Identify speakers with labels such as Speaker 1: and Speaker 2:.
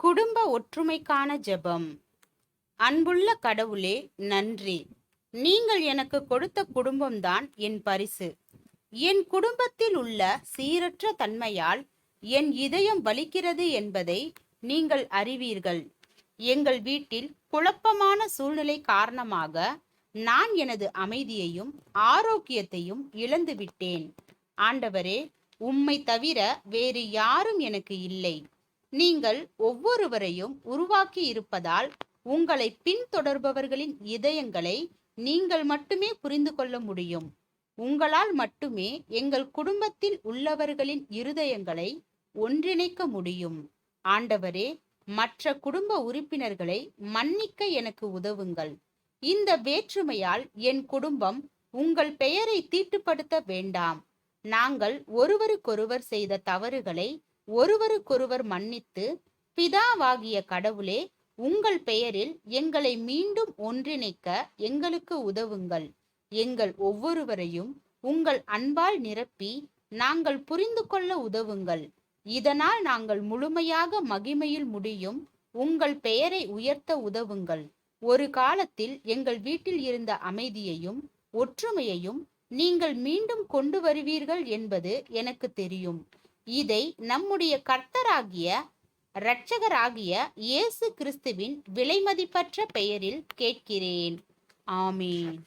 Speaker 1: குடும்ப ஒற்றுமைக்கான ஜெபம். அன்புள்ள கடவுளே, நன்றி. நீங்கள் எனக்கு கொடுத்த குடும்பம்தான் என் பரிசு. என் குடும்பத்தில் உள்ள சீரற்ற தன்மையால் என் இதயம் வலிக்கிறது என்பதை நீங்கள் அறிவீர்கள். எங்கள் வீட்டில் குழப்பமான சூழ்நிலை காரணமாக நான் எனது அமைதியையும் ஆரோக்கியத்தையும் இழந்துவிட்டேன். ஆண்டவரே, உம்மை தவிர வேறு யாரும் எனக்கு இல்லை. நீங்கள் ஒவ்வொருவரையும் உருவாக்கி இருப்பதால் உங்களை பின்தொடர்பவர்களின் இதயங்களை நீங்கள் மட்டுமே புரிந்து கொள்ள முடியும். உங்களால் மட்டுமே எங்கள் குடும்பத்தில் உள்ளவர்களின் இருதயங்களை ஒன்றிணைக்க முடியும். ஆண்டவரே, மற்ற குடும்ப உறுப்பினர்களை மன்னிக்க எனக்கு உதவுங்கள். இந்த வேற்றுமையால் என் குடும்பம் உங்கள் பெயரை தீட்டுப்படுத்த வேண்டாம். நாங்கள் ஒருவருக்கொருவர் செய்த தவறுகளை ஒருவருக்கொருவர் மன்னித்து, பிதாவாகிய கடவுளே, உங்கள் பெயரில் எங்களை மீண்டும் ஒன்றிணைக்க எங்களுக்கு உதவுங்கள். எங்கள் ஒவ்வொருவரையும் உங்கள் அன்பால் நிரப்பி நாங்கள் புரிந்து கொள்ள உதவுங்கள். இதனால் நாங்கள் முழுமையாக மகிமையில் முடியும் உங்கள் பெயரை உயர்த்த உதவுங்கள். ஒரு காலத்தில் எங்கள் வீட்டில் இருந்த அமைதியையும் ஒற்றுமையையும் நீங்கள் மீண்டும் கொண்டு வருவீர்கள் என்பது எனக்கு தெரியும். இதை நம்முடைய கர்த்தராகிய இரட்சகராகிய இயேசு கிறிஸ்துவின் விலைமதிப்பற்ற பெயரில் கேட்கிறேன். ஆமீன்.